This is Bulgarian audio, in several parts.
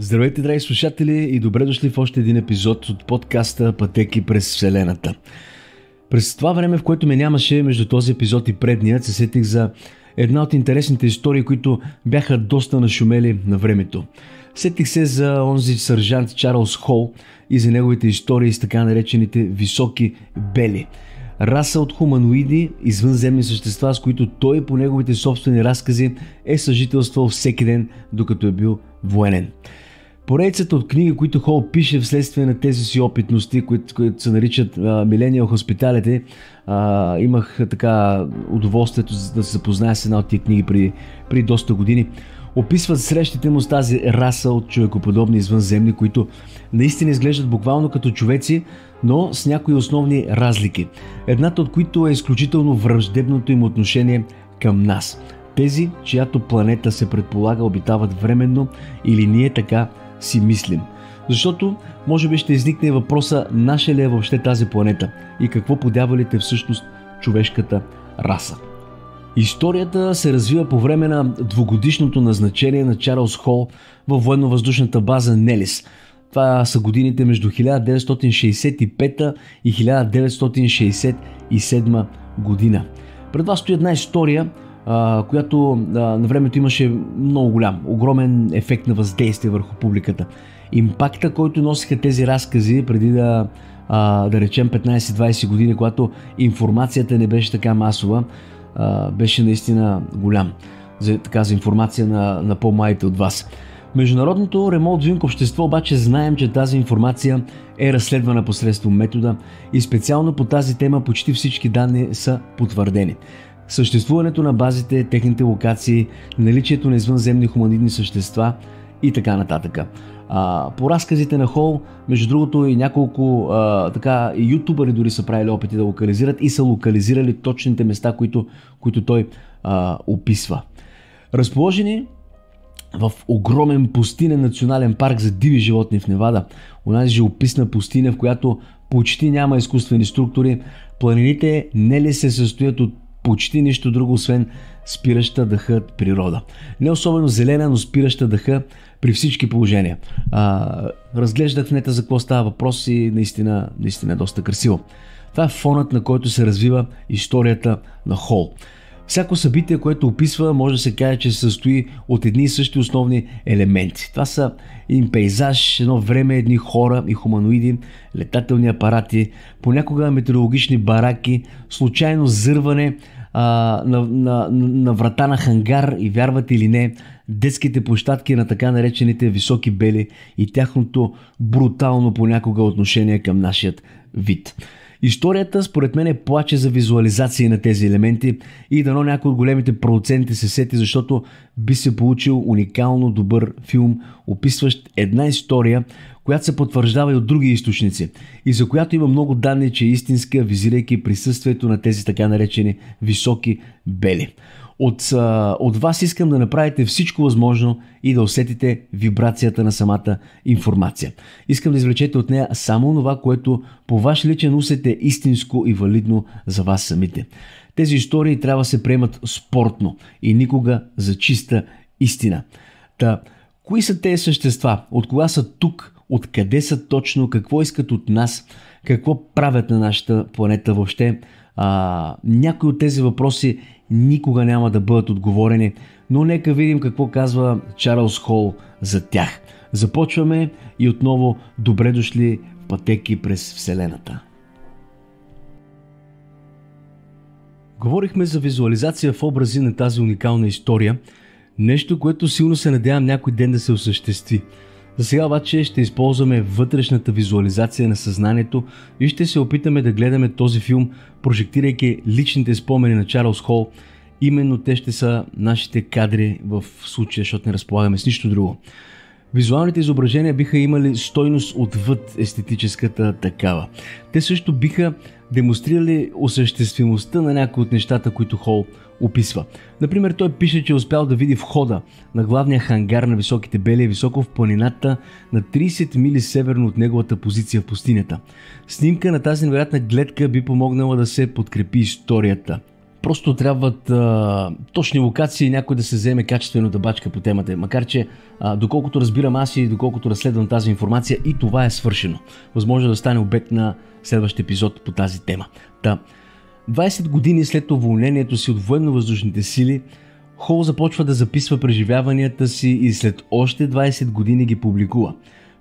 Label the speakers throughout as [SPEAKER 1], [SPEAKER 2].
[SPEAKER 1] Здравейте, драги слушатели, и добре дошли в още един епизод от подкаста Пътеки през Вселената. През това време, в което ме нямаше, между този епизод и предният, се сетих за една от интересните истории, които бяха доста нашумели на времето. Сетих се за онзи сержант Чарлз Хол и за неговите истории с така наречените високи бели. Раса от хуманоиди, извънземни същества, с които той по неговите собствени разкази е съжителствал всеки ден, докато е бил военен. Поредицата от книги, които Хол пише вследствие на тези си опитности, които се наричат Millennial Hospitality, имах така удоволствието да се запозная с една от тия книги преди доста години. Описват срещите му с тази раса от човекоподобни извънземни, които наистина изглеждат буквално като човеци, но с някои основни разлики. Едната от които е изключително враждебното им отношение към нас. Тези, чиято планета се предполага обитават временно, или ние така си мислим. Защото може би ще изникне въпроса: наша ли е въобще тази планета и какво по дяволите всъщност човешката раса. Историята се развива по време на двугодишното назначение на Чарлз Хол във военно-въздушната база Нелис. Това са годините между 1965 и 1967 година. Пред вас стои една история, която на времето имаше огромен ефект на въздействие върху публиката. Импакта, който носиха тези разкази преди да речем 15-20 години, когато информацията не беше така масова, беше наистина голям. За информация на по-младите от вас. Международното Remote Viewing общество обаче знаем, че тази информация е разследвана посредством метода и специално по тази тема почти всички данни са потвърдени. Съществуването на базите, техните локации, наличието на извънземни хуманоидни същества и така нататък. По разказите на Хол, между другото, и няколко ютубъри дори са правили опити да локализират и са локализирали точните места, които той описва. Разположени в огромен пустинен национален парк за диви животни в Невада, онази живописна пустиня, в която почти няма изкуствени структури, планините не ли се състоят от почти нищо друго, освен спираща дъха природа. Не особено зелена, но спираща дъха при всички положения. Разглеждах в нета за какво става въпрос и наистина доста красиво. Това е фонът, на който се развива историята на Хол. Всяко събитие, което описва, може да се каже, че се състои от едни и същи основни елементи. Това са един пейзаж, едно време, едни хора и хуманоиди, летателни апарати, понякога метеорологични бараки, случайно зърване на врата на хангар и, вярвате или не, детските площадки на така наречените високи бели и тяхното брутално понякога отношение към нашият вид. Историята според мен плаче за визуализации на тези елементи и дано някой от големите продуценти се сети, защото би се получил уникално добър филм, описващ една история, която се потвърждава и от други източници и за която има много данни, че е истинска, визирайки присъствието на тези така наречени високи бели. От вас искам да направите всичко възможно и да усетите вибрацията на самата информация. Искам да извлечете от нея само това, което по ваш личен усет е истинско и валидно за вас самите. Тези истории трябва да се приемат спортно и никога за чиста истина. Кои са тези същества? От кога са тук? Откъде са точно? Какво искат от нас? Какво правят на нашата планета въобще? Някои от тези въпроси никога няма да бъдат отговорени, но нека видим какво казва Чарлз Хол за тях. Започваме и отново добре дошли в Пътеки през Вселената. Говорихме за визуализация в образи на тази уникална история, нещо, което силно се надявам някой ден да се осъществи. За сега обаче ще използваме вътрешната визуализация на съзнанието и ще се опитаме да гледаме този филм, прожектирайки личните спомени на Чарлз Хол. Именно те ще са нашите кадри в случая, защото не разполагаме с нищо друго. Визуалните изображения биха имали стойност отвъд естетическата такава. Те също биха демонстрирали осъществимостта на някои от нещата, които Хол описва. Например, той пише, че е успял да види входа на главния хангар на високите бели високо в планината на 30 мили северно от неговата позиция в пустинята. Снимка на тази невероятна гледка би помогнала да се подкрепи историята. Просто трябват точни локации и някой да се вземе качествено да бачка по темата. Макар че, доколкото разбирам аз и доколкото разследвам тази информация, и това е свършено. Възможно да стане обект на следващ епизод по тази тема. 20 години след уволнението си от военно-въздушните сили, Хол започва да записва преживяванията си и след още 20 години ги публикува.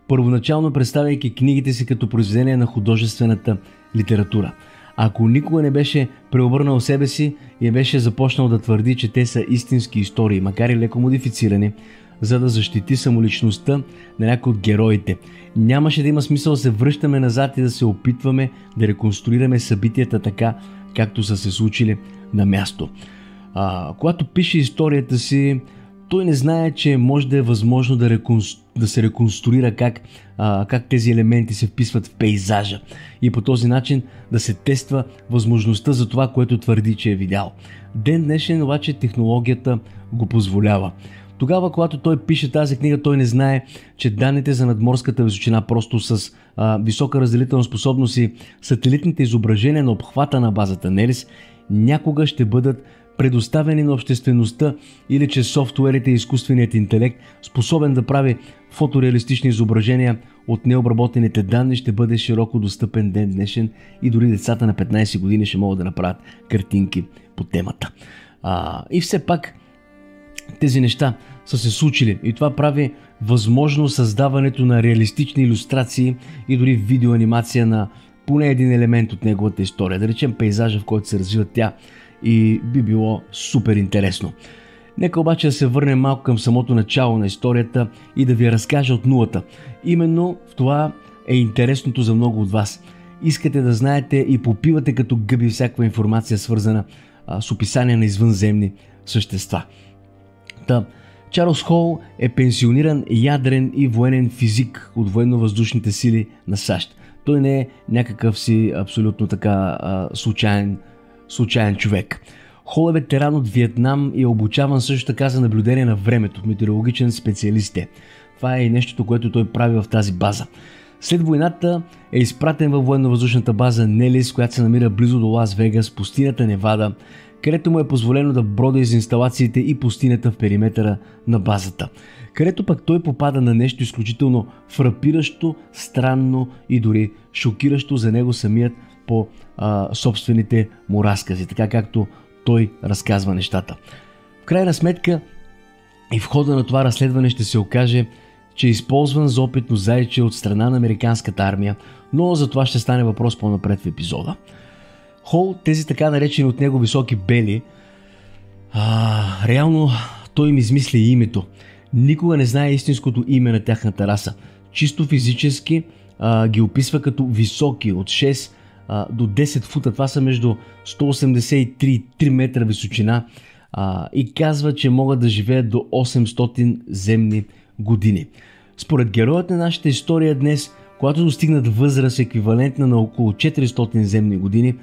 [SPEAKER 1] Първоначално представяйки книгите си като произведение на художествената литература. Ако никога не беше преобърнал себе си и беше започнал да твърди, че те са истински истории, макар и леко модифицирани, за да защити самоличността на някой от героите, нямаше да има смисъл да се връщаме назад и да се опитваме да реконструираме събитията така, както са се случили на място. Когато пише историята си, той не знае, че може да е възможно да се реконструира как тези елементи се вписват в пейзажа и по този начин да се тества възможността за това, което твърди, че е видял. Ден днешен обаче технологията го позволява. Тогава, когато той пише тази книга, той не знае, че данните за надморската височина просто с висока разделителна способност и сателитните изображения на обхвата на базата Нелис някога ще бъдат предоставени на обществеността или че софтуерите и изкуственият интелект, способен да прави фотореалистични изображения от необработените данни, ще бъде широко достъпен ден днешен и дори децата на 15 години ще могат да направят картинки по темата. И все пак тези неща са се случили и това прави възможно създаването на реалистични илюстрации и дори видеоанимация на поне един елемент от неговата история, да речем пейзажа, в който се развива тя, и би било супер интересно. Нека обаче да се върнем малко към самото начало на историята и да ви я разкажа от нулата. Именно в това е интересното за много от вас. Искате да знаете и попивате като гъби всякаква информация, свързана с описание на извънземни същества. Чарлз Хол е пенсиониран ядрен и военен физик от военно-въздушните сили на САЩ. Той не е някакъв си абсолютно така случайен човек. Хол е ветеран от Виетнам и е обучаван също така за наблюдение на времето. Метеорологичен специалист е. Това е и нещото, което той прави в тази база. След войната е изпратен във военно-въздушната база Нелис, която се намира близо до Лас Вегас, пустинята Невада, където му е позволено да брода из инсталациите и пустинята в периметъра на базата. Където пък той попада на нещо изключително фрапиращо, странно и дори шокиращо за него самият по собствените му разкази, така както той разказва нещата. В крайна сметка и в хода на това разследване ще се окаже, че е използван за опитно зайче от страна на американската армия, но за това ще стане въпрос по-напред в епизода. Хол, тези така наречени от него високи бели, реално той им измисля и името. Никога не знае истинското име на тяхната раса. Чисто физически ги описва като високи от 6 до 10 фута. Това са между 183 и 3 метра височина и казва, че могат да живеят до 800 земни години. Според героят на нашата история днес, когато достигнат възраст еквивалентна на около 400 земни години,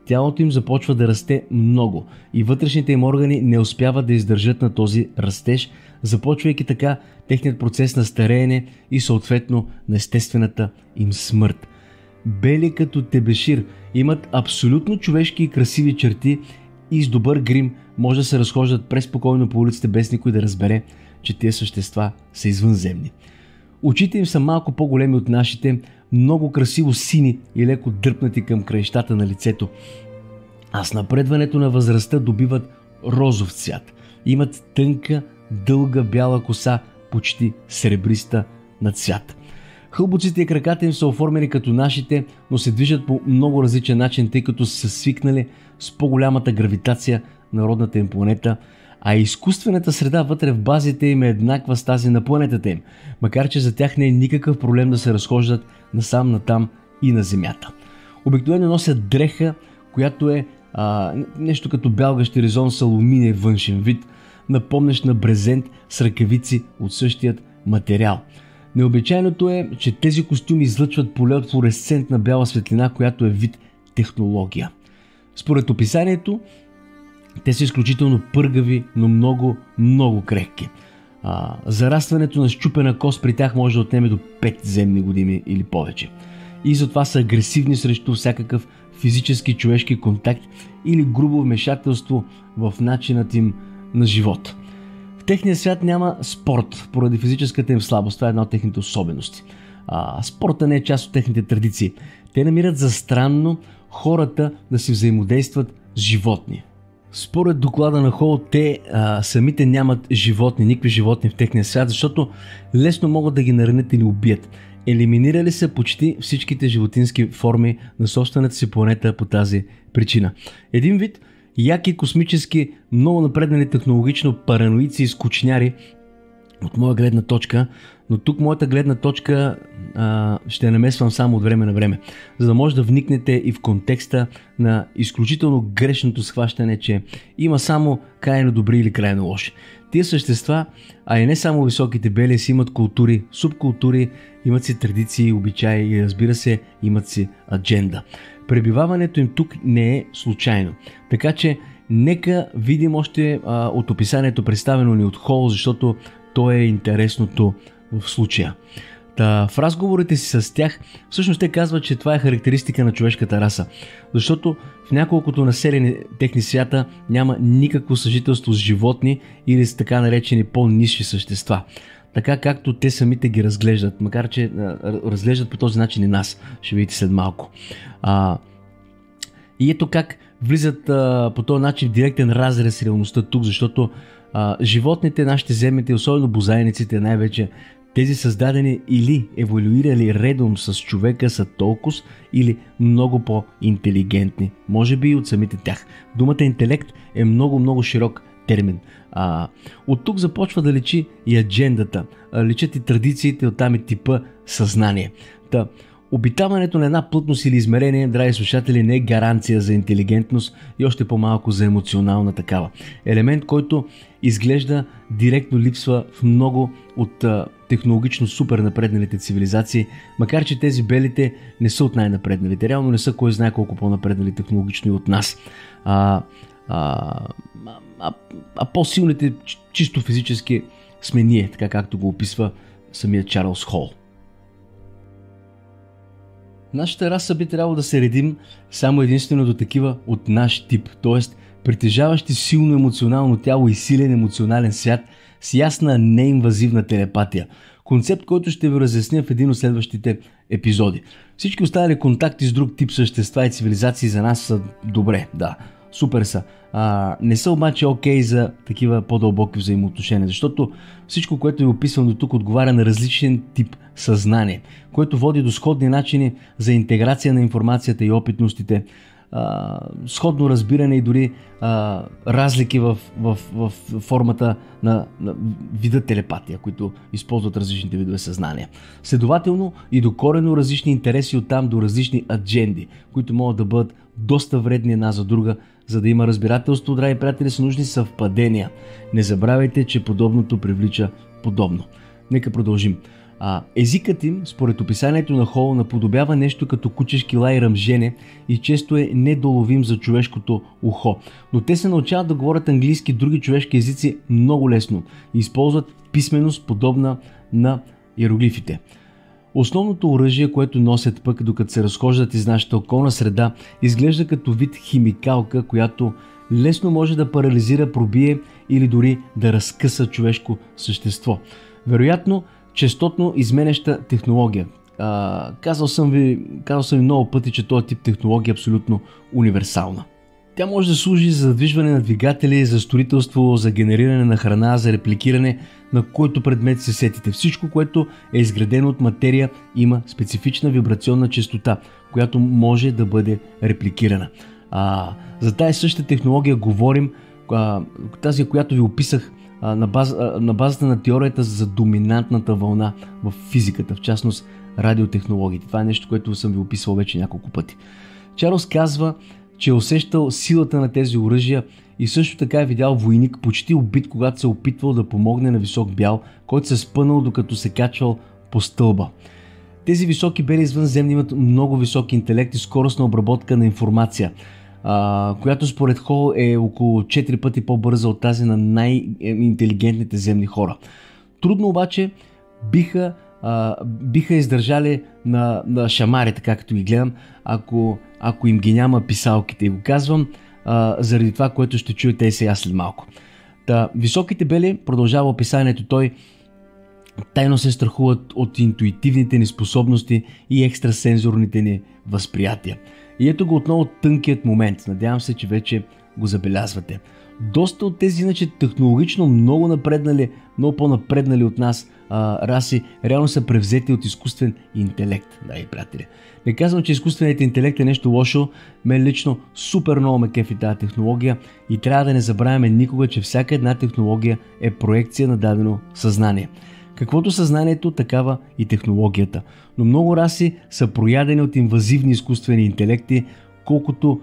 [SPEAKER 1] тялото им започва да расте много и вътрешните им органи не успяват да издържат на този растеж, започвайки така техният процес на стареене и съответно на естествената им смърт. Бели като тебешир, имат абсолютно човешки и красиви черти и с добър грим може да се разхождат преспокойно по улиците без никой да разбере, че тези същества са извънземни. Очите им са малко по-големи от нашите, много красиво сини и леко дръпнати към краищата на лицето, а с напредването на възрастта добиват розов цвят. Имат тънка, дълга бяла коса, почти сребриста на цвят. Хълбоците и краката им са оформени като нашите, но се движат по много различен начин, тъй като са свикнали с по-голямата гравитация на родната им планета, а изкуствената среда вътре в базите им е еднаква с тази на планетата им, макар че за тях не е никакъв проблем да се разхождат насам натам и на Земята. Обикновено носят дреха, която е нещо като бял гащеризон с алуминиев външен вид, напомнящ на брезент с ръкавици от същият материал. Необичайното е, че тези костюми излъчват поле от флуоресцентна бяла светлина, която е вид технология. Според описанието, те са изключително пъргави, но много крехки. Зарастването на счупена кост при тях може да отнеме до 5 земни години или повече. И затова са агресивни срещу всякакъв физически човешки контакт или грубо вмешателство в начинът им на живот. В техния свят няма спорт поради физическата им слабост. Това е една от техните особености. Спорта не е част от техните традиции. Те намират за странно хората да си взаимодействат с животни. Според доклада на Хол, те самите нямат животни, никакви животни в техния свят, защото лесно могат да ги наранят или убият. Елиминирали са почти всичките животински форми на собствената си планета по тази причина. Един вид яки космически, много напреднали технологично параноици и скучняри от моя гледна точка, но тук моята гледна точка ще я намесвам само от време на време, за да може да вникнете и в контекста на изключително грешното схващане, че има само крайно добри или крайно лоши. Тия същества, а и не само високите бели, си имат култури, субкултури, имат си традиции, обичаи и разбира се, имат си адженда. Пребиваването им тук не е случайно. Така че нека видим още от описанието, представено ни от Хол, защото то е интересното в случая. В разговорите си с тях, всъщност те казват, че това е характеристика на човешката раса, защото в няколкото населени техни свята няма никакво съжителство с животни или с така наречени по-нисши същества, така както те самите ги разглеждат, макар че разглеждат по този начин и нас, ще видите след малко. И ето как влизат по този начин в директен разрез с реалността тук, защото животните, нашите земните, особено бозайниците най-вече, тези създадени или еволюирали редом с човека, са толкова или много по-интелигентни. Може би и от самите тях. Думата интелект е много широк термин. От тук започва да личи и аджендата. Личат и традициите, оттам и типа съзнание. Обитаването на една плътност или измерение, драги слушатели, не е гаранция за интелигентност и още по-малко за емоционална такава. Елемент, който изглежда директно липсва в много от технологично супер напредналите цивилизации, макар че тези белите не са от най-напредналите. Реално не са кой знае колко по-напреднали технологично и от нас. По-силните чисто физически сме ние, така както го описва самият Чарлз Хол. Нашата раса би трябвало да се редим само единствено до такива от наш тип, т.е. притежаващи силно емоционално тяло и силен емоционален свят с ясна неинвазивна телепатия. Концепт, който ще ви разясня в един от следващите епизоди. Всички останали контакти с друг тип същества и цивилизации за нас са добре, да, супер са. Не са обаче окей за такива по-дълбоки взаимоотношения, защото всичко, което е описано до тук, отговаря на различен тип съзнание, което води до сходни начини за интеграция на информацията и опитностите, сходно разбиране и дори разлики в формата на вида телепатия, които използват различните видове съзнания. Следователно и до коренно различни интереси, оттам до различни адженди, които могат да бъдат доста вредни една за друга. За да има разбирателство, драги приятели, са нужни съвпадения. Не забравяйте, че подобното привлича подобно. Нека продължим. Езикът им, според описанието на Хол, наподобява нещо като кучешки лай, ръмжене и често е недоловим за човешкото ухо. Но те се научават да говорят английски и други човешки езици много лесно и използват писменост, подобна на иероглифите. Основното оръжие, което носят пък докато се разхождат из нашата околна среда, изглежда като вид химикалка, която лесно може да парализира, пробие или дори да разкъса човешко същество. Вероятно, честотно изменяща технология. Казал съм ви много пъти, че този тип технология е абсолютно универсална. Тя може да служи за задвижване на двигатели, за строителство, за генериране на храна, за репликиране на който предмет се сетите. Всичко, което е изградено от материя, има специфична вибрационна честота, която може да бъде репликирана. За тази същата технология говорим, тази, която ви описах на базата на теорията за доминантната вълна в физиката, в частност радиотехнологиите. Това е нещо, което съм ви описвал вече няколко пъти. Чарлз казва, че е усещал силата на тези оръжия и също така е видял войник почти убит, когато се опитвал да помогне на висок бял, който се е спънал докато се качвал по стълба. Тези високи бели извънземни имат много висок интелект и скорост на обработка на информация, която според Хол е около 4 пъти по-бърза от тази на най-интелигентните земни хора. Трудно обаче биха биха издържали на шамари, така като ги гледам, ако им ги няма писалките. И го казвам заради това, което ще чуете сега след малко. Високите бели, продължава описанието, той тайно се страхуват от интуитивните ни способности и екстрасензорните ни възприятия. И ето го отново тънкият момент. Надявам се, че вече го забелязвате. Доста от тези иначе технологично много напреднали, много по-напреднали от нас раси, реално са превзети от изкуствен интелект. Да, и приятели. Не казвам, че изкуственият интелект е нещо лошо. Мен лично супер много ме кефи тази технология и трябва да не забравяме никога, че всяка една технология е проекция на дадено съзнание. Каквото съзнанието, такава и технологията. Но много раси са проядени от инвазивни изкуствени интелекти, колкото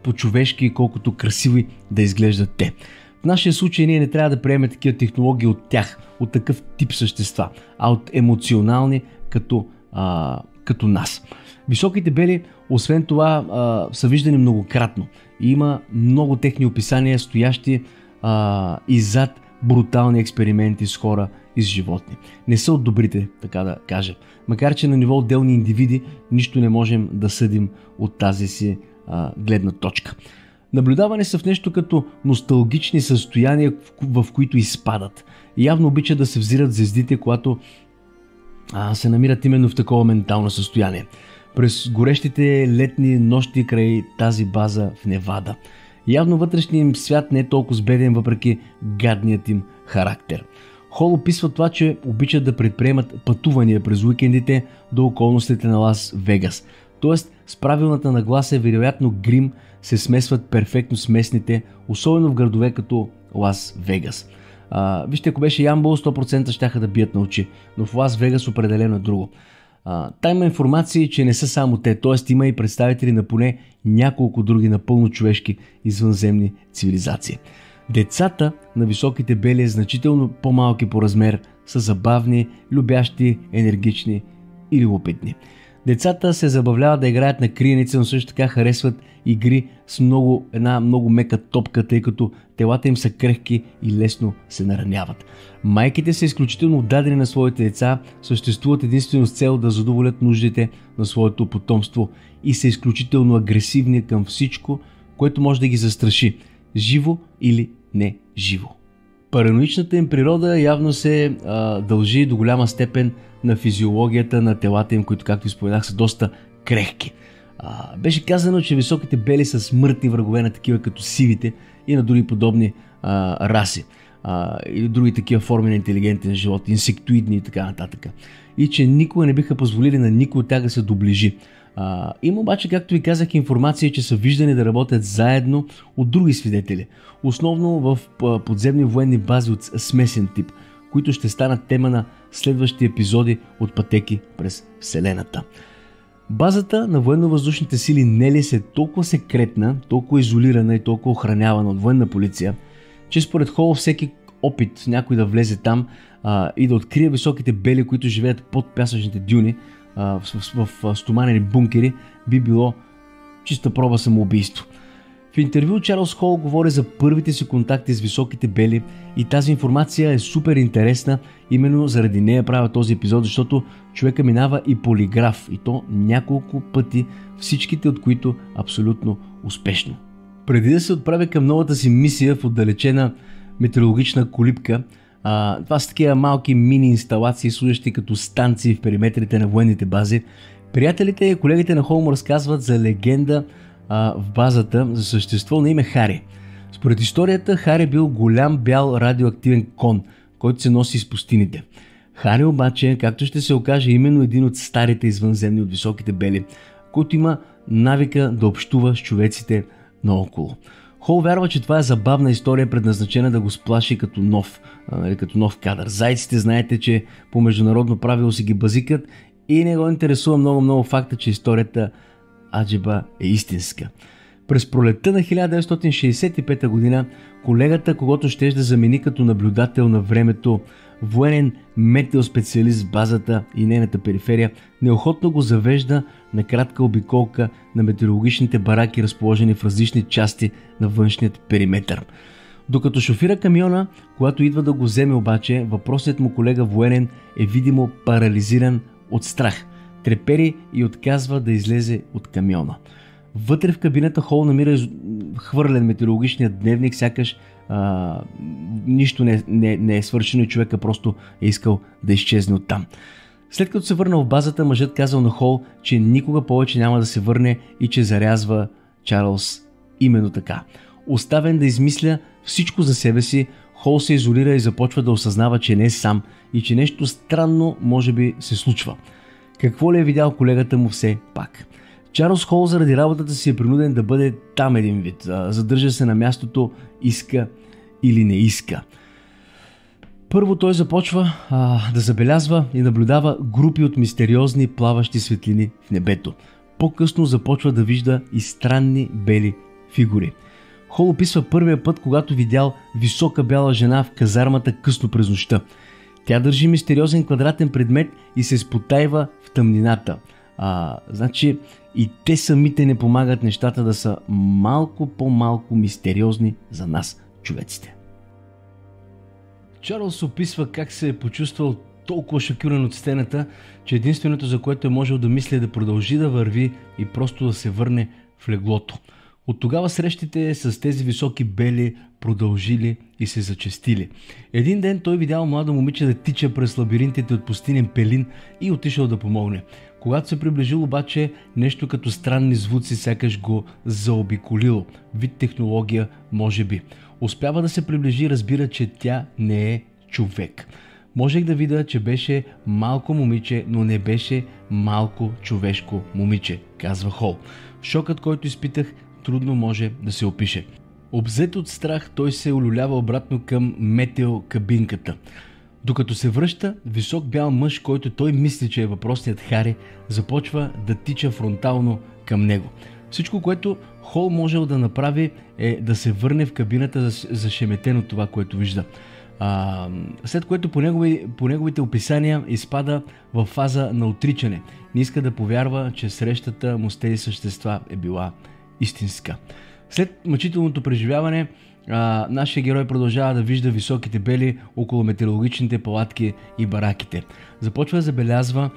[SPEAKER 1] по-човешки, колкото красиви да изглеждат те. В нашия случай ние не трябва да приемем такива технологии от тях, от такъв тип същества, а от емоционални като нас. Високите бели, освен това, са виждани многократно. И има много техни описания, стоящи и зад брутални експерименти с хора и с животни. Не са от добрите, така да кажем. Макар че на ниво отделни индивиди нищо не можем да съдим от тази си гледна точка. Наблюдавани са в нещо като носталгични състояния, в които изпадат. И явно обичат да се взират звездите, когато се намират именно в такова ментално състояние. През горещите летни нощи край тази база в Невада. Явно вътрешният им свят не е толкова сбеден, въпреки гадният им характер. Хол описва това, че обичат да предприемат пътувания през уикендите до околностите на Лас Вегас. Тоест, с правилната нагласа вероятно грим се смесват перфектно с местните, особено в градове като Лас Вегас. Вижте, ако беше Ямбол, 100% щяха да бият на очи, но в Лас Вегас определено е друго. Та има информации, че не са само те, т.е. има и представители на поне няколко други напълно човешки извънземни цивилизации. Децата на високите бели, значително по-малки по размер, са забавни, любящи, енергични и любопитни. Децата се забавляват да играят на криеница, но също така харесват игри с една много мека топка, тъй като телата им са крехки и лесно се нараняват. Майките са изключително отдадени на своите деца, съществуват единствено с цел да задоволят нуждите на своето потомство и са изключително агресивни към всичко, което може да ги застраши, живо или не живо. Параноичната им природа явно се дължи до голяма степен на физиологията на телата им, които, както споменах, са доста крехки. Беше казано, че високите бели са смъртни врагове на такива като сивите и на други подобни раси. Или други такива форми на интелигентен живот, инсектоидни и така нататък. И че никога не биха позволили на никой от тях да се доближи. Има обаче, както ви казах, информация, че са виждани да работят заедно от други свидетели. Основно в подземни военни бази от смесен тип, които ще станат тема на следващи епизоди от Пътеки през Вселената. Базата на военно-въздушните сили Нелис е толкова секретна, толкова изолирана и толкова охранявана от военна полиция, че според Хол всеки опит някой да влезе там и да открие високите бели, които живеят под пясъчните дюни в стоманени бункери, би било чиста проба самоубийство. В интервю Чарлз Хол говори за първите си контакти с високите бели и тази информация е супер интересна, именно заради нея правя този епизод, защото човека минава и полиграф, и то няколко пъти, всичките от които абсолютно успешно. Преди да се отправя към новата си мисия в отдалечена метеорологична колибка, това са такива малки мини инсталации, служащи като станции в периметрите на военните бази, приятелите и колегите на Хол разказват за легенда в базата за същество на име Хари. Според историята, Хари бил голям бял радиоактивен кон, който се носи из пустините. Хари обаче, както ще се окаже, именно един от старите извънземни от високите бели, който има навика да общува с човеците наоколо. Хол вярва, че това е забавна история, предназначена да го сплаши като нов кадър. Зайците, знаете, че по международно правило си ги базикат и не го интересува много факта, че историята аджеба е истинска. През пролетта на 1965 година колегата, когото щеше да замени като наблюдател на времето, военен метеоспециалист в базата и нейната периферия, неохотно го завежда на кратка обиколка на метеорологичните бараки, разположени в различни части на външният периметър. Докато шофира камиона, когато идва да го вземе обаче, въпросният му колега военен е видимо парализиран от страх. Трепери и отказва да излезе от камиона. Вътре в кабината Хол намира хвърлен метеорологичният дневник, сякаш нищо не е свършено и човека просто е искал да изчезне оттам. След като се върнал в базата, мъжът казал на Хол, че никога повече няма да се върне и че зарязва Чарлз именно така. Оставен да измисля всичко за себе си, Хол се изолира и започва да осъзнава, че не е сам и че нещо странно може би се случва. Какво ли е видял колегата му все пак? Чарлз Хол заради работата си е принуден да бъде там един вид. Задържа се на мястото, иска или не иска. Първо той започва да забелязва и наблюдава групи от мистериозни плаващи светлини в небето. По-късно започва да вижда и странни бели фигури. Хол описва първия път, когато видял висока бяла жена в казармата късно през нощта. Тя държи мистериозен квадратен предмет и се спотайва в тъмнината. Значи и те самите не помагат нещата да са малко по-малко мистериозни за нас, човеците. Чарлз описва как се е почувствал толкова шокиран от сцената, че единственото, за което е можел да мисли, е да продължи да върви и просто да се върне в леглото. От тогава срещите с тези високи бели продължили и се зачестили. Един ден той видял младо момиче да тича през лабиринтите от пустинен пелин и отишъл да помогне. Когато се приближил обаче, нещо като странни звуци сякаш го заобиколило. Вид технология, може би. Успява да се приближи и разбира, че тя не е човек. Можех да видя, че беше малко момиче, но не беше малко човешко момиче, казва Хол. Шокът, който изпитах, трудно може да се опише. Обзет от страх, той се улюлява обратно към метеокабинката. Докато се връща, висок бял мъж, който той мисли, че е въпросният Хари, започва да тича фронтално към него. Всичко, което Хол можел да направи, е да се върне в кабината зашеметен от това, което вижда. След което по неговите описания изпада в фаза на отричане. Не иска да повярва, че срещата му с тези същества е била истинска. След мъчителното преживяване, нашия герой продължава да вижда високите бели около метеорологичните палатки и бараките. Започва да забелязва,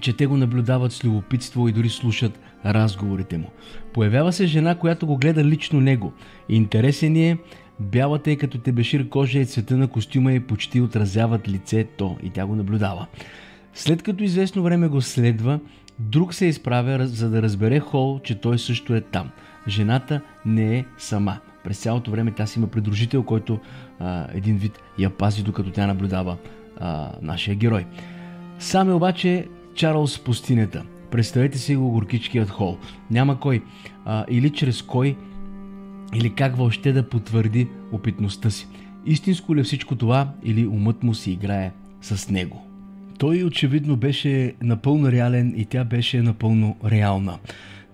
[SPEAKER 1] че те го наблюдават с любопитство и дори слушат разговорите му. Появява се жена, която го гледа лично него. Интересен е, бялата е като тебешир кожа и цвета на костюма и почти отразяват лицето и тя го наблюдава. След като известно време го следва, друг се изправя, за да разбере Хол, че той също е там. Жената не е сама. През цялото време тя си има придружител, който един вид я пази, докато тя наблюдава нашия герой. Сам е обаче Чарлз в пустинята. Представете си го горкичкият Хол. Няма кой или чрез кой или как въобще да потвърди опитността си. Истинско ли е всичко това или умът му си играе с него? Той очевидно беше напълно реален и тя беше напълно реална.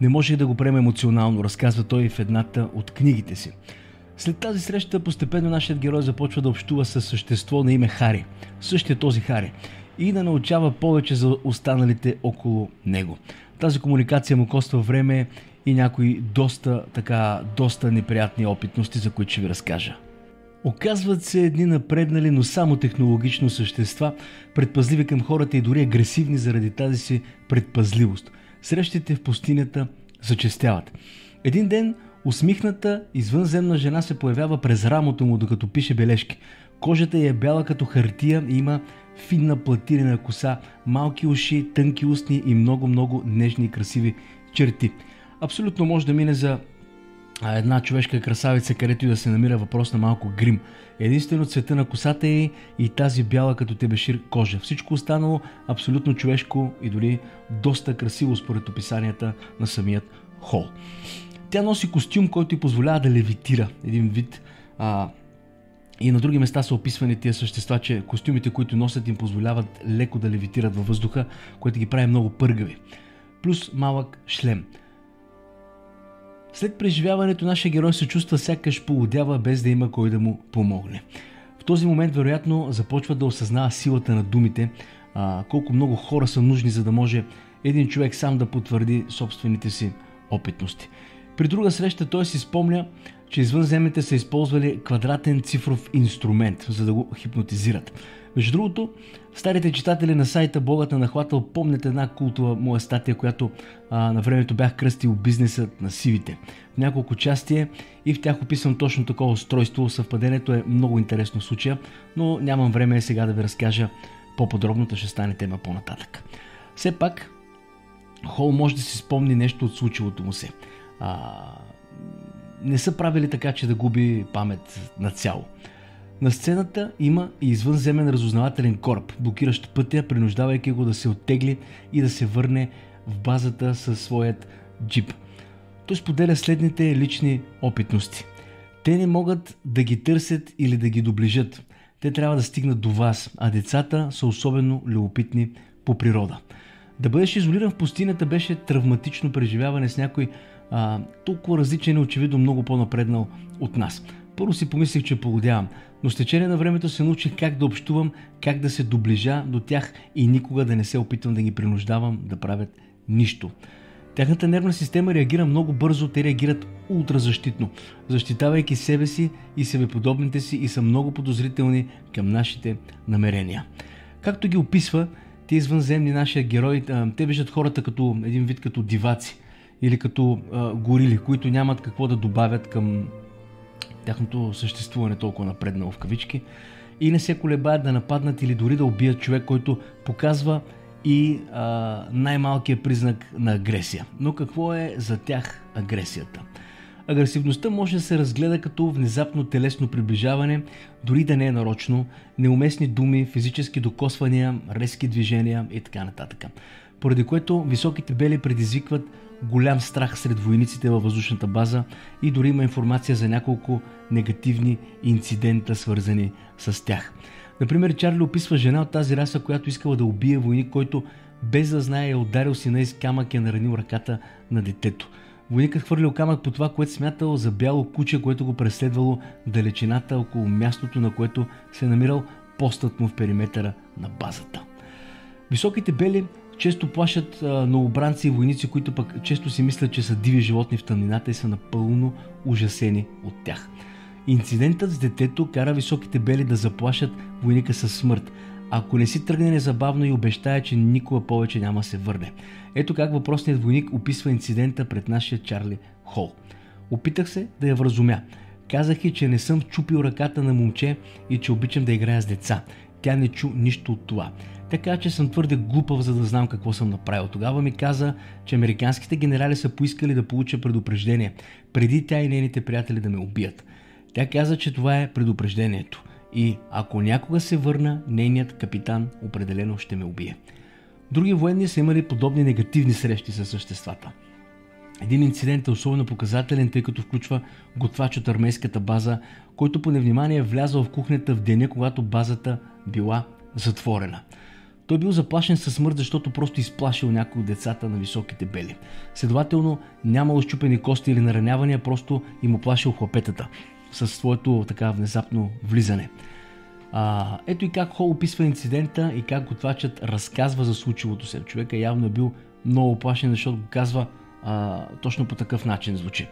[SPEAKER 1] Не може да го приеме емоционално, разказва той в едната от книгите си. След тази среща постепенно нашият герой започва да общува с същество на име Хари. Същия този Хари. И да научава повече за останалите около него. Тази комуникация му коства време и някои доста неприятни опитности, за които ще ви разкажа. Оказват се едни напреднали, но само технологично същества, предпазливи към хората и дори агресивни заради тази си предпазливост. Срещите в пустинята зачестяват. Един ден усмихната извънземна жена се появява през рамото му, докато пише бележки. Кожата й е бяла като хартия и има финна платирена коса, малки уши, тънки устни и много нежни и красиви черти. Абсолютно може да мине за една човешка красавица, където и да се намира въпрос на малко грим. Единствено цвета на косата й и тази бяла като тебешир кожа. Всичко останало абсолютно човешко и дори доста красиво според описанията на самият Хол. Тя носи костюм, който й позволява да левитира. Един вид и на други места са описвани тия същества, че костюмите, които носят, им позволяват леко да левитират във въздуха, което ги прави много пъргави. Плюс малък шлем. След преживяването нашия герой се чувства сякаш полудява, без да има кой да му помогне. В този момент вероятно започва да осъзнава силата на думите, колко много хора са нужни, за да може един човек сам да потвърди собствените си опитности. При друга среща той си спомня, че извънземните са използвали квадратен цифров инструмент, за да го хипнотизират. Между другото, старите читатели на сайта Богът на нахватал помнят една култова моя статия, която на времето бях кръстил бизнесът на сивите. В няколко части е и в тях описвам точно такова устройство. Съвпадението е много интересно в случая, но нямам време сега да ви разкажа по-подробно, ще стане тема по-нататък. Все пак, Хол може да си спомни нещо от случилото му се. Не са правили така, че да губи памет на цяло. На сцената има и извънземен разузнавателен кораб, блокиращ пътя, принуждавайки го да се оттегли и да се върне в базата със своят джип. Той споделя следните лични опитности. Те не могат да ги търсят или да ги доближат. Те трябва да стигнат до вас, а децата са особено любопитни по природа. Да бъдеш изолиран в пустинята беше травматично преживяване с някой толкова различен и очевидно много по-напреднал от нас. Първо си помислих, че погодявам, но с течение на времето се научих как да общувам, как да се доближа до тях и никога да не се опитвам да ги принуждавам да правят нищо. Тяхната нервна система реагира много бързо, те реагират ултразащитно, защитавайки себе си и себеподобните си и са много подозрителни към нашите намерения. Както ги описва, те извънземни нашия герой, те виждат хората като един вид като диваци или като горили, които нямат какво да добавят към тяхното съществуване толкова напреднало в кавички и не се колебаят да нападнат или дори да убият човек, който показва и най-малкият признак на агресия. Но какво е за тях агресията? Агресивността може да се разгледа като внезапно телесно приближаване, дори да не е нарочно, неуместни думи, физически докосвания, резки движения и така нататък. Поради което високите бели предизвикват голям страх сред войниците във въздушната база и дори има информация за няколко негативни инцидента, свързани с тях. Например, Чарли описва жена от тази раса, която искала да убие войник, който без да знае е ударил сина и с камък е наранил ръката на детето. Войникът хвърлил камък по това, което смятал за бяло куче, което го преследвало далечината около мястото, на което се намирал постът му в периметъра на базата. Високите бели често плашат новобранци и войници, които пък често си мислят, че са диви животни в тъмнината и са напълно ужасени от тях. Инцидентът с детето кара високите бели да заплашат войника със смърт, ако не си тръгне незабавно и обещае, че никога повече няма се върне. Ето как въпросният войник описва инцидента пред нашия Чарли Хол. Опитах се да я вразумя. Казах й, че не съм чупил ръката на момче и че обичам да играя с деца. Тя не чу нищо от това. Така че съм твърде глупав, за да знам какво съм направил. Тогава ми каза, че американските генерали са поискали да получа предупреждение, преди тя и нейните приятели да ме убият. Тя каза, че това е предупреждението и ако някога се върна, нейният капитан определено ще ме убие. Други военни са имали подобни негативни срещи със съществата. Един инцидент е особено показателен, тъй като включва готвач от армейската база, който по невнимание е влязъл в кухнята в деня, когато базата била затворена. Той бил заплашен със смърт, защото просто изплашил някои от децата на високите бели. Следователно, нямало счупени кости или наранявания, просто им оплашил хлапетата със своето така внезапно влизане. Ето и как Хол описва инцидента и как готвачът разказва за случилото се. Човека явно е бил много оплашен, защото го казва точно по такъв начин звучи.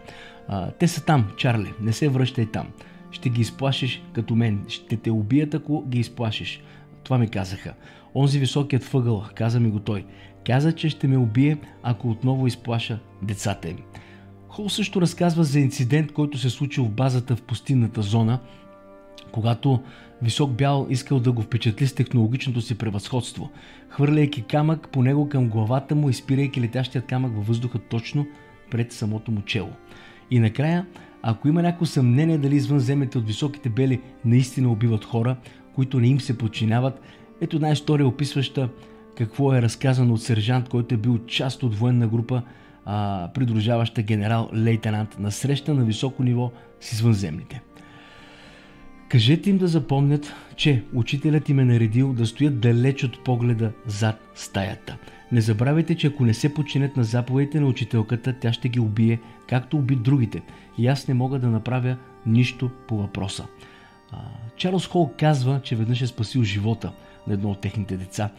[SPEAKER 1] Те са там, Чарли, не се връщай там. Ще ги изплашиш като мен. Ще те убият, ако ги изплашиш. Това ми казаха. Онзи високият въгъл, каза ми го той. Каза, че ще ме убие, ако отново изплаша децата им. Хол също разказва за инцидент, който се случил в базата в пустинната зона, когато висок бял искал да го впечатли с технологичното си превъзходство, хвърляйки камък по него към главата му и спирайки летящият камък във въздуха точно пред самото му чело. И накрая, ако има някакво съмнение дали извънземните от високите бели наистина убиват хора, които не им се подчиняват, ето една история, описваща какво е разказано от сержант, който е бил част от военна група, придружаваща генерал-лейтенант на среща на високо ниво с извънземните. Кажете им да запомнят, че учителят им е наредил да стоят далеч от погледа зад стаята. Не забравяйте, че ако не се подчинят на заповедите на учителката, тя ще ги убие, както уби другите. И аз не мога да направя нищо по въпроса. Чарлз Хол казва, че веднъж е спасил живота на едно от техните деца,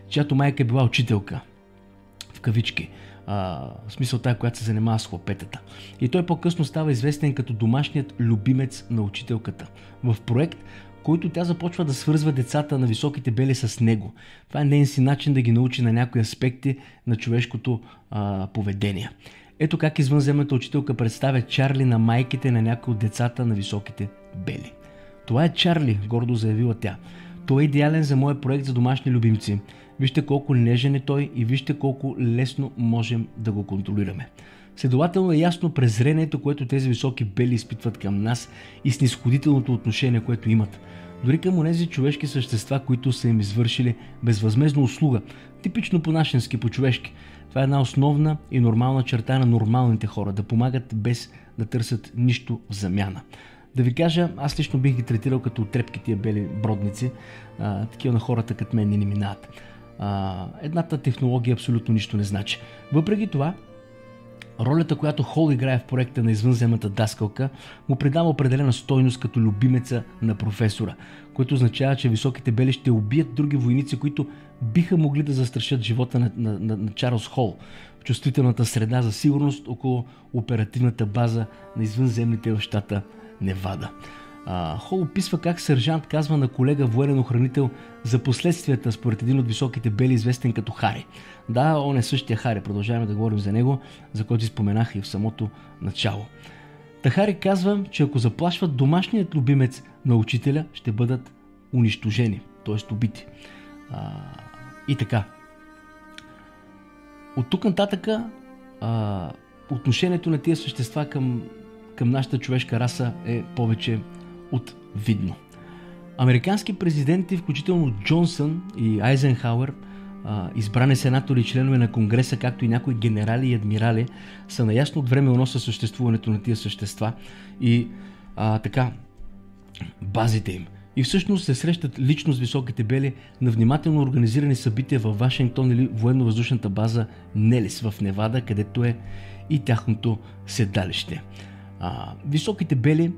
[SPEAKER 1] чиято майка е била учителка. В кавички. в смисъл тая, която се занимава с хлапетата. И той по-късно става известен като домашният любимец на учителката. В проект, който тя започва да свързва децата на високите бели с него. Това е нейн си начин да ги научи на някои аспекти на човешкото поведение. Ето как извънземната учителка представя Чарли на майките на някои от децата на високите бели. Това е Чарли, гордо заявила тя. Той е идеален за моя проект за домашни любимци. Вижте колко нежен е той и вижте колко лесно можем да го контролираме. Следователно е ясно презрението, което тези високи бели изпитват към нас и снизходителното отношение, което имат. Дори към онези човешки същества, които са им извършили безвъзмездна услуга, типично по-нашенски, по-човешки. Това е една основна и нормална черта на нормалните хора, да помагат без да търсят нищо в замяна. Да ви кажа, аз лично бих ги третирал като трепки тия бели бродници, такива на хората като мен не минават. Едната технология абсолютно нищо не значи. Въпреки това, ролята, която Хол играе в проекта на извънземната даскалка, му придава определена стойност като любимеца на професора, което означава, че високите бели ще убият други войници, които биха могли да застрашат живота на Чарлз Хол в чувствителната среда за сигурност около оперативната база на извънземните в щата Невада. Хол описва как сержант казва на колега военен охранител за последствията според един от високите бели, известен като Хари. Да, он е същия Хари, продължаваме да говорим за него, за който споменах и в самото начало. Та Хари казва, че ако заплашват домашният любимец на учителя, ще бъдат унищожени, т.е. убити. И така. От тук нататъка отношението на тия същества към нашата човешка раса е повече от видно. Американски президенти, включително Джонсън и Айзенхауер, избрани сенатори и членове на Конгреса, както и някои генерали и адмирали, са наясно от време със съществуването на тия същества и базите им. И всъщност се срещат лично с високите бели на внимателно организирани събития във Вашингтон или военно-въздушната база Нелис в Невада, където е и тяхното седалище. Високите бели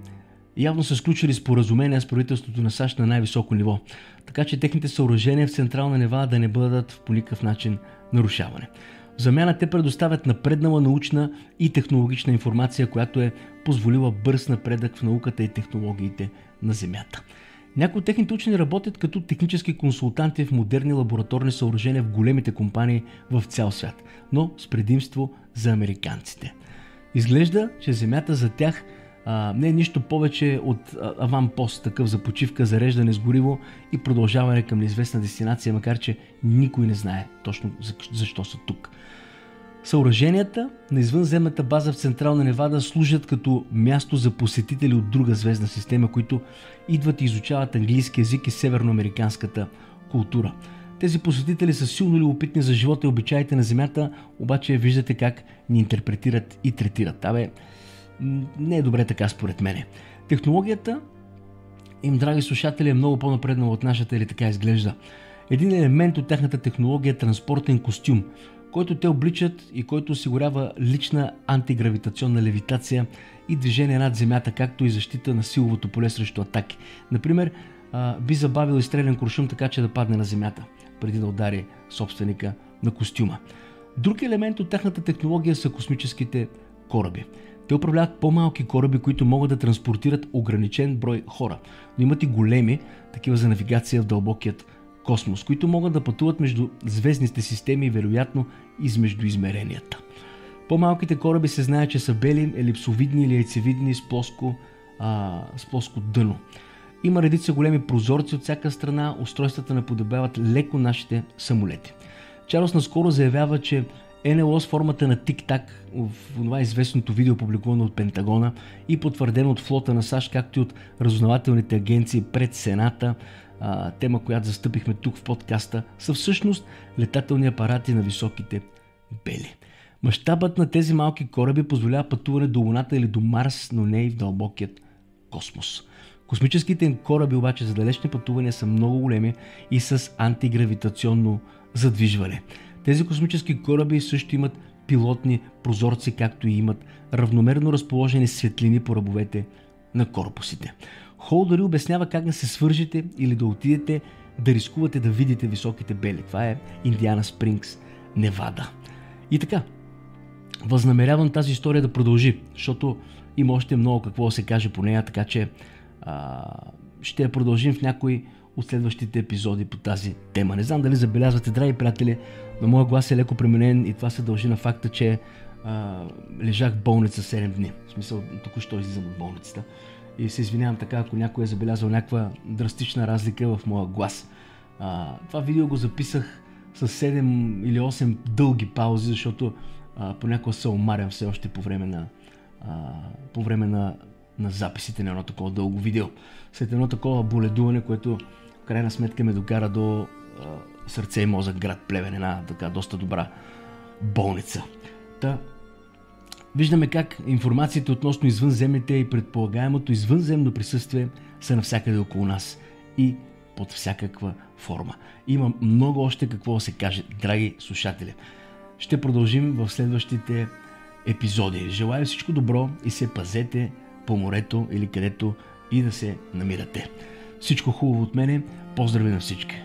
[SPEAKER 1] явно са сключили споразумения с правителството на САЩ на най-високо ниво, така че техните съоръжения в Централна Невада да не бъдат по никакъв начин нарушаване. В замяна те предоставят напреднала научна и технологична информация, която е позволила бърз напредък в науката и технологиите на Земята. Някои от техните учени работят като технически консултанти в модерни лабораторни съоръжения в големите компании в цял свят, но с предимство за американците. Изглежда, че Земята за тях не е нищо повече от аванпост, такъв за почивка, зареждане с гориво и продължаване към неизвестна дестинация, макар че никой не знае точно защо са тук. Съоръженията на извънземната база в Централна Невада служат като място за посетители от друга звездна система, които идват и изучават английски език и северноамериканската култура. Тези посетители са силно любопитни за живота и обичаите на Земята, обаче виждате как ни интерпретират и третират. Не е добре така според мене. Технологията им, драги слушатели, е много по-напреднала от нашата, или така изглежда. Един елемент от тяхната технология е транспортен костюм, който те обличат и който осигурява лична антигравитационна левитация и движение над Земята, както и защита на силовото поле срещу атаки. Например, би забавил изстрелен куршум така, че да падне на Земята, преди да удари собственика на костюма. Друг елемент от тяхната технология са космическите кораби. Те управляват по-малки кораби, които могат да транспортират ограничен брой хора, но имат и големи, такива за навигация в дълбокият космос, които могат да пътуват между звездните системи и вероятно измежду измеренията. По-малките кораби се знае, че са бели, елипсовидни или яйцевидни с плоско дъно. Има редица големи прозорци от всяка страна, устройствата наподобяват леко нашите самолети. Чарлз наскоро заявява, че НЛО с формата на Тик-Так в това известното видео, публикувано от Пентагона и потвърдено от флота на САЩ, както и от разузнавателните агенции пред Сената, тема, която застъпихме тук в подкаста, са всъщност летателни апарати на високите бели. Мащабът на тези малки кораби позволява пътуване до Луната или до Марс, но не и в дълбокият космос. Космическите им кораби обаче за далечни пътувания са много големи и с антигравитационно задвижване. Тези космически кораби също имат пилотни прозорци, както и имат равномерно разположени светлини по ръбовете на корпусите. Хол дори обяснява как да се свържете или да отидете да рискувате да видите високите бели. Това е Индиана Спрингс, Невада. И така, възнамерявам тази история да продължи, защото има още много какво да се каже по нея, така че ще я продължим в някои от следващите епизоди по тази тема. Не знам дали забелязвате, драги приятели, но моят глас е леко пременен и това се дължи на факта, че лежах в болница 7 дни. В смисъл, току-що излизам от болницата. И се извинявам така, ако някой е забелязал някаква драстична разлика в моя глас. Това видео го записах с 7 или 8 дълги паузи, защото понякога се омарям все още по време на записите на едно такова дълго видео. След едно такова боледуване, което в крайна сметка ме докара до Сърце и мозък, град Плевен, една така доста добра болница. Виждаме как информациите относно извънземните и предполагаемото извънземно присъствие са навсякъде около нас и под всякаква форма. Има много още какво да се каже, драги слушатели. Ще продължим в следващите епизоди. Желая всичко добро и се пазете по морето или където и да се намирате. Всичко хубаво от мене. Поздрави на всички!